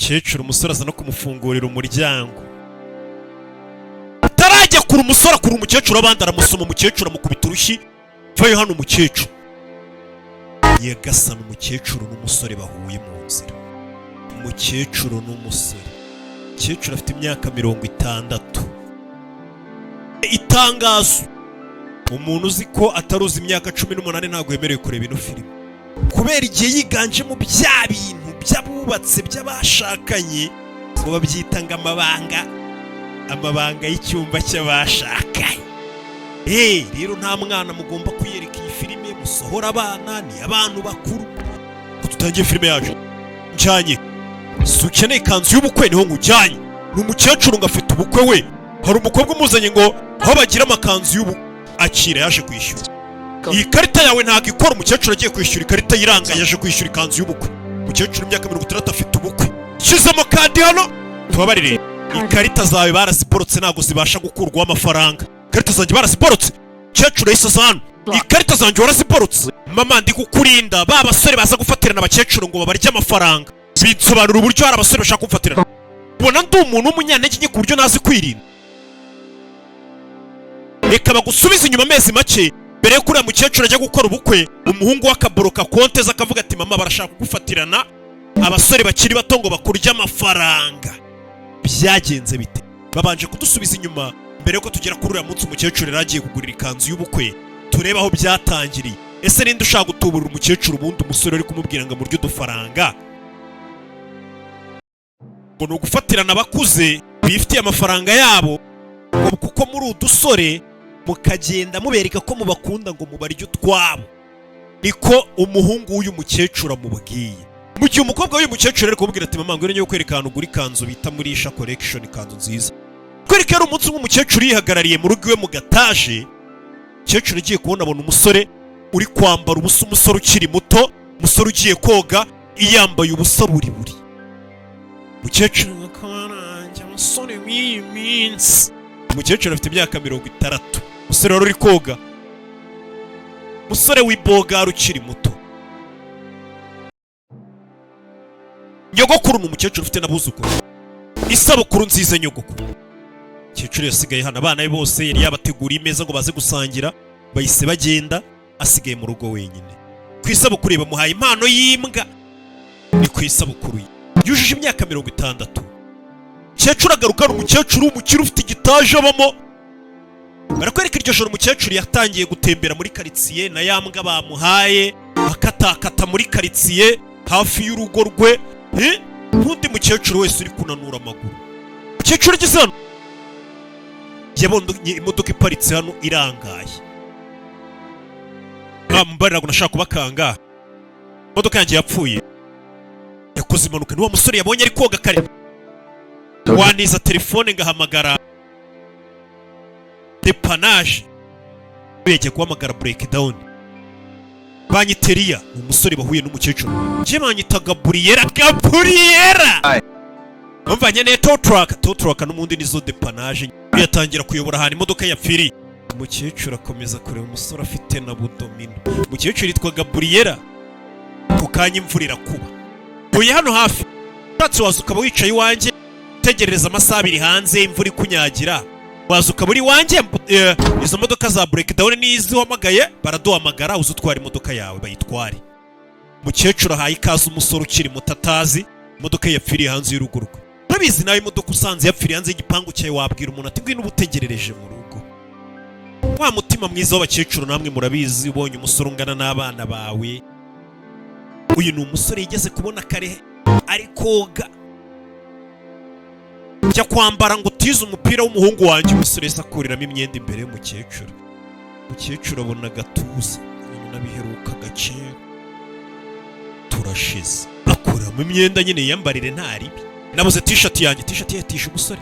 umukecuru, umusore aza no kumufungurira umuryango. Atarajya kure umusore akura umukecuru, abandi aramusoma, umukecuru amukubita urushyi. Vayo hano umukecuru. Yagasana umukecuru n'umusore bahuye mu nzira. Umukecuru n'umusore. Umukecuru afite imyaka 60. Itangazo: umuntu uzi ko ataruzi imyaka 18 ntabwo yemerewe kureba ino filime, kubera igihe yiganjemo bya bintu by'abubatse by'abashakanye, ngo babyita ngo amabanga y'icyumba cy'abashakanye. Rero nta mwana mugomba kuyereka iyi filime, musohora abana, ni abantu bakuru. Tutangiye filime yacu njyanye, si ukeneye ikanzu y'ubukwe niho nkujyanye. Ni umukecuru ngo afite ubukwe we, hari umukobwa umuzanye ngo aho bagira amakanzu y'ubukwe, akira yaje kwishyura. Iyi karita yawe ntabwo ikora. Umukecuru agiye kwishyura ikarita yiranga, yaje kwishyura ikanzu y'ubukwe. Umukecuru imyaka 60 afite ubukwe. Shizemo kandi hano tubabarire, ikarita zawe baraziborotse ntabwo zibasha gukurwaho amafaranga. Ikarita zanjye baraziborotse. Umukecuru yahise aza hano, ikarita zanjye waraziborotse. Mama ndi kukurinda ba basore baza gufatirana abakecuru ngo babarye amafaranga. Binsobanura uburyo hari abasore bashaka kumfatirana. Ubona ndi umuntu w'umunyantege ku buryo nazi kwirinda. Reka bagusubize inyuma amezi make mbere yo kuriya mukecuru ajya gukora ubukwe. Umuhungu w'akaboroka konte akavuga ati mama barashaka kugufatirana abasore bakiri bato ngo bakurye amafaranga. Byagenze bite? Babanje kudusubiza inyuma mbere yuko tugera kuri uriya munsi umukecuru yari agiye kugurira ikanzu y'ubukwe. Turebe aho byatangiriye. Ese ninde ushaka gutuburira umukecuru ubundi umusore ari kumubwira ngo amurye udufaranga? Ngo ni ugufatirana abakuze bifitiye amafaranga yabo, kuko muri udusore mukagenda mubereka ko mubakunda ngo mubarye utwabo. Niko umuhungu w'uyu mukecuru amubwiye. Mu gihe umukobwa w'uyu mukecuru ari kumubwira ati mama ngwino kwereka ahantu ugura ikanzu bita muri Isha Collection, ikanzu nziza. Kwereka yari umunsi umukecuru yihagarariye mu rugo iwe mu gataje. Umukecuru agiye kubona abona umusore uri kwambara ubusa, umusore ukiri muto, umusore ugiye koga iyambaye ubusa buri. Umukecuru akaranjye umusore w'iyi minsi. Umukecuru afite imyaka 60. Umusore wari uri koga, umusore w'ibogara ukiri muto. Nyogokuru ni umukecuru ufite n'abuzukuru. Isabukuru nziza nyogokuru. Umukecuru yasigaye hano, abana be bose yari yabateguriye imeza ngo baze gusangira, bahise bagenda, asigaye mu rugo wenyine. Ku isabukuru bamuhaye impano y'imbwa. Ni ku isabukuru ye yujuje imyaka 60. Umukecuru agaruka, ari umukecuru w'umukire ufite igitaje abamo. Barakwereka iryo joro umukecuru yatangiye gutembera muri karitsiye na ya mbwa bamuhaye, akatakata muri karitsiye hafi y'urugo rwe. Nk'undi mukecuru wese uri kunanura amaguru. Umukecuru ageze hano yabonye imodoka iparitse hano irangaye. Mbarira ngo nashaka kubakanga, imodoka yanjye yapfuye. Yakoze impanuka. Ni wa musore yabonye ari koga kare. Waniza telefone ngahamagara depanaje, yagiye guhamagara breakdown. Banyiteriya ni umusore bahuye n'umukecuru. Je banyitaga Buriyera. Bamvanye ne tow truck n'umundi nizo depanaje. Yatangira kuyobora ahantu imodoka yapfiri. Umukecuru akomeza kureba umusore afite na budomino. Umukecuru yitwaga Buriyera. Kukanya imvura irakuba. Uye hano hafi. Uratse waza ukaba wicaye iwanjye utegerereza amasaha 2 hanze imvura ikunyagira. Waza ukaba uri iwanjye, izo modoka za breakdown nizi wamagaye baraduhamagara uza utwara imodoka yawe bayitware. Umukecuru ahaye ikaze umusore ukiri mutatazi, imodoka yapfiriye hanze y'urugo rwe. Urabizi nawe imodoka usanze yapfiriye hanze y'igipangu cyawe wabwira umuntu ati ngwino ubutegerereje mu rugo. Wa mutima mwiza w'abakecuru namwe murabizi, ubonye umusore ungana n'abana bawe. Uyu ni umusore yigeze kubona kare ari koga, jya kwambara ngo utize umupira w'umuhungu wanjye. Umusore akuriramo imyenda imbere y'umukecuru. Umukecuru abona agatuza, ibintu nabiheruka gake turashize. Akuramo imyenda nyine yambarire ntaribi. Nabuze t-shirt yanjye, t-shirt yatisha umusore.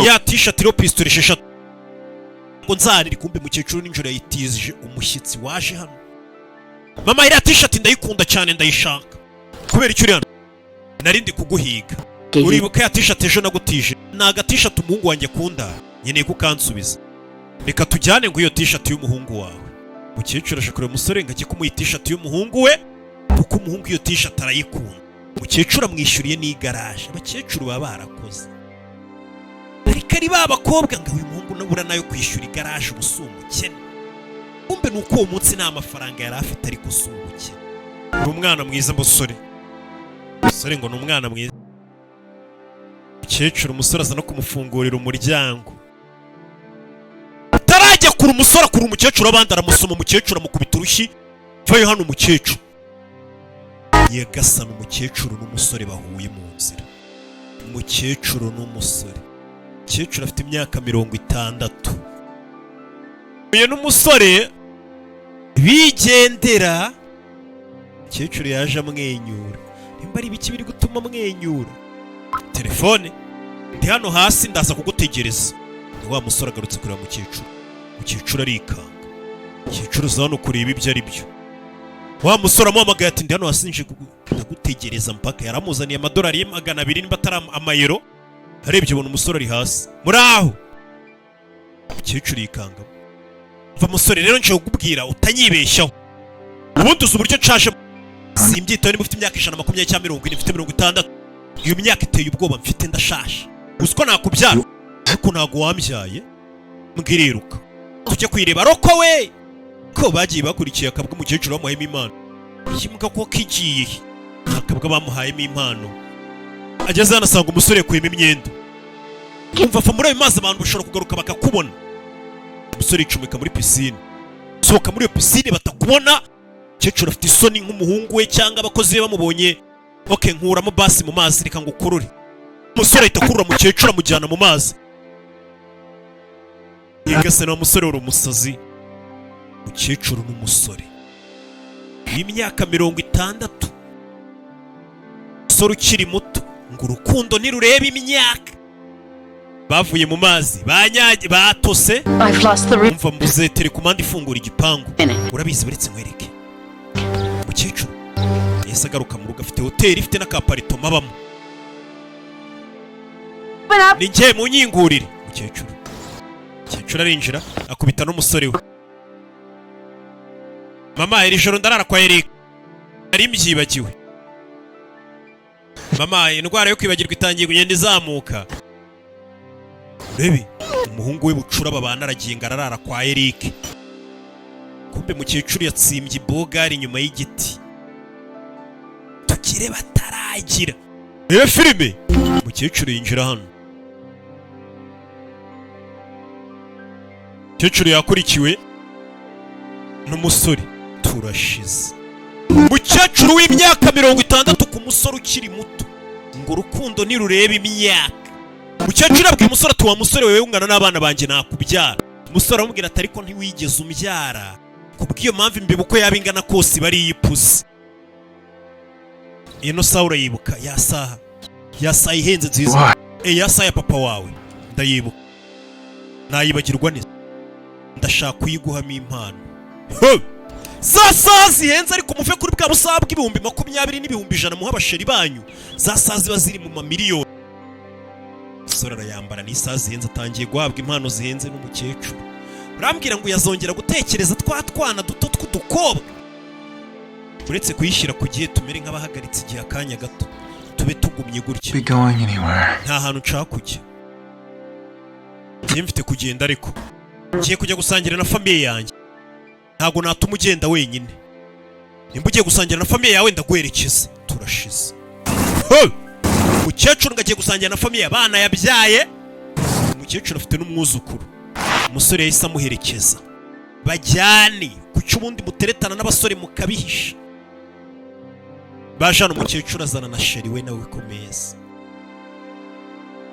Ya t-shirt iro pistol 6 ngo nzariri, kumbe umukecuru ninjoro yayitizije umushyitsi waje hano. Mama iriya t-shirt ndayikunda cyane, ndayishaka. Kubera icyo uri hano? Narindi kuguhiga. Uribuka ya t-shirt ejo nagutije? Naga t-shirt umuhungu wanjye akunda, nyeneye kukansubiza. Reka tujyane ngo iyo t-shirt y'umuhungu wawe. Umukecuru ashakura umusore ngo ajye kumuha t-shirt y'umuhungu we, kuko umuhungu iyo t-shirt arayikunda. umukecuru amwishyuriye n'igaraje. Abakecuru baba barakoze, ariko ari ba bakobwa ngo uyu muhungu nabura nayo kwishyura igaraje ubusa umukene. Kumbe ni uko uwo munsi nta mafaranga yari afite ariko usa umukene. Uri umwana mwiza musore. Musore ngo ni umwana mwiza. Umukecuru, umusore aza no kumufungurira umuryango. Atarajya kure umusore akura umukecuru, abandi aramusoma. Umukecuru amukubita urushyi, vayo hano umukecuru. Yegasana umukecuru n'umusore bahuye mu nzira. Umukecuru n'umusore. Umukecuru afite imyaka 60. Uyu n'umusore bigendera. Umukecuru yaje amwenyura. Nimba ari ibiki biri gutuma amwenyura? Telefone. Ndi hano hasi ndaza kugutegereza. Wa musore agarutse kureba umukecuru. Umukecuru arikanga. Umukecuru uza hano kureba ibyo ari byo. Wa musore amuhamagaye ati ndi hano hasi nje kugutegereza mpaka. Yaramuzaniye amadolari $200 nimba atari amayero. Arebye ubona umusore ari hasi. Muraho. Umukecuru yikanga. Mva musore rero nje kukubwira utanyibeshyaho. Ubundi uzi uburyo nshaje. Simbyitaho niba ufite imyaka 120 cyangwa 40, mfite 60. Iyo myaka iteye ubwoba mfite ndashasha. Uzi ko nakubyara ariko ntago wambyaye. Mbwiriruka tujye kwireba roko we ko bagiye bakurikiye akabwa umukecuru bamuhayemo impano. Ikimuka ko kigiye akabwa bamuhayemo impano. Ageze hano asanga umusore yakuyemo imyenda. Umva fa muri ayo mazi abantu bashobora kugaruka bakakubona. Umusore yicumika muri pisine. Sohoka muri iyo pisine batakubona. Umukecuru afite isoni nk'umuhungu we cyangwa abakozi be bamubonye. Okay, nkuramo basi mu mazi reka ngukurure. Umusore ahita akurura umukecuru amujyana mu mazi. Yegase na umusore uri umusazi. Umukecuru n'umusore w'imyaka 60. Umusore ukiri muto ngo urukundo ntirureba imyaka. Bavuye mu mazi banyage batose. Umva mbuze telekomande ifungura igipangu. Urabizi buretse nkwereke. Umukecuru yese agaruka mu rugo afite hoteli ifite n'akaparitoma babamo. Ni njye munyingurire. Umukecuru arinjira akubita n'umusore we. Mama, iri joro ndarara kwa Eric. Nari mbyibagiwe. Mama, indwara yo kwibagirwa itangiye kugenda izamuka. Urebe umuhungu we bucura babana aragiye ngararara kwa Eric. Kumbe mukecuru yatsimbye bogari inyuma y'igiti. Tukire bataragira. Rebe filime. Mukecuru yinjira hano. Mukecuru yakurikiwe n'umusore. Turashize. Mukecuru w'imyaka 60 ku musore ukiri muto. Ngo urukundo ntirureba imyaka. Mukecuru abwiye umusore ati wa musore wewe ungana n'abana banjye nakubyara. Umusore aramubwira ati ariko ntiwigeze umbyara. Kubw'iyo mpamvu imbibe uko yabingana kose bari yipuze. Ino Saura yibuka ya saha. Ya saha ihenze nziza. Ya saha ya papa wawe. Ndayibuka. Nayibagirwa neza. Ndashaka kuyiguhamo impano. Za saha zihenze ariko muve kuri bwa busabwa ibihumbi 20 n'ibihumbi 100 muha abasheri banyu. Za saha ziba ziri mu mamiliyoni. Sora arayambara n'isaha zihenze atangiye guhabwa impano zihenze n'umukecuru. Urambwira ngo yazongera gutekereza twana duto tw'udukobwa. Uretse kuyishyira ku gihe tumere nk'abahagaritse igihe akanya gato. Tube tugumye gutya. Nta hantu nshaka kujya. Njye mfite kugenda ariko. Ngiye kujya gusangira na famiye yanjye. Ntago natuma ugenda wenyine. Nimba ugiye gusangira na famiye yawe ndaguherekeza. Turashize. Umukecuru ngagiye gusangira na famiye abana yabyaye. Umukecuru afite n'umwuzukuru. Umusore yahise amuherekeza. Bajyane kuki ubundi muteretana n'abasore mukabihisha. Bajana umukecuru azana na sheri we nawe komeza.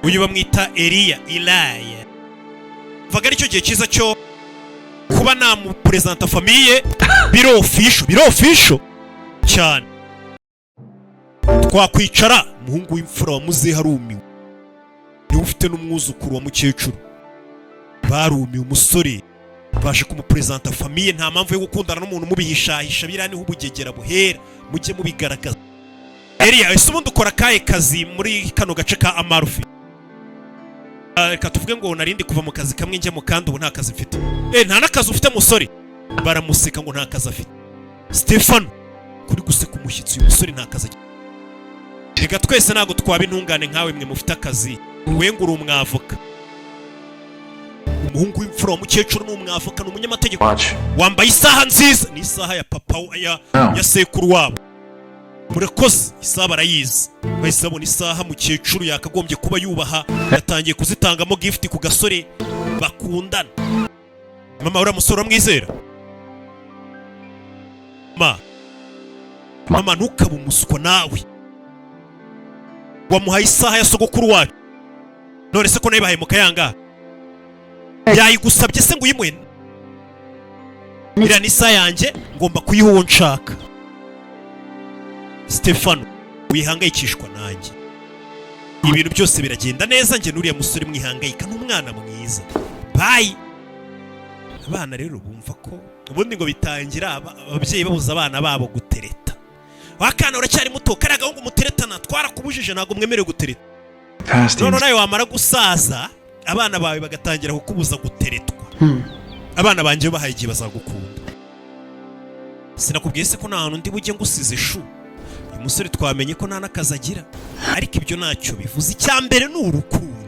Uyu bamwita Ilaya. Vaga aricyo gihe cyiza cyo kuba namupresenta famiye. Biro official cyane. Twakwicara umuhungu w'imfura wa muzehe harumiwe. Niwe ufite n'umwuzukuru wa mukecuru. Barumiwe umusore. Baje kumupresenta famiye nta mpamvu yo gukundana n'umuntu mubihishahisha birani hubugegera buhera. Mujye mubigaragaza. Elia ese ubundi ukora kahe kazi muri kano gace ka Amalfi? Reka tuvuge ngo narindi kuva mu kazi kamwe njye mu kandi ubu nta kazi mfite. Nta nakazi ufite musore. Baramuseka ngo nta kazi afite. Stefano kuri guseka umushyitsi uyu musore nta kazi. reka twese ntabwo twaba intungane nkawe mwe mufite akazi we ngo uri umwavoka umuhungu w'imfura w'umukecuru ni umwavoka ni umunyamategeko wambaye isaha nziza ni isaha ya papa ya sekuru wabo murakoze isaha barayizi bahise babona isaha mukecuru yakagombye kuba yubaha yatangiye kuzitangamo gift ku gasore bakundana mama uriya musore uramwizera mama ntukabe umuswa nawe wamuhaye isaha ya sogokuru wacu none se ko nayibahaye mu kayanga yayigusabye se ngo uyimwe iriya ni isaha yanjye ngomba kuyiha uwo nshaka Stefano wihangayikishwa nanjye ibintu byose biragenda neza njye n'uriya musore mwihangayika n'umwana mwiza bye abana rero bumva ko ubundi ngo bitangira ababyeyi babuza abana babo gutereta wakana uracyari muto karaga ngo umuteretana twarakubujije ntago mwemerewe gutereta none nawe wamara gusaza abana bawe bagatangira kukubuza guteretwa abana banje bahaye igihe bazagukunda sinakubwiye se ko nta hantu ndi bujye ngusize shu uyu musore twamenye ko nta nakazi agira ariko ibyo ntacyo bivuze icyambere ni urukundo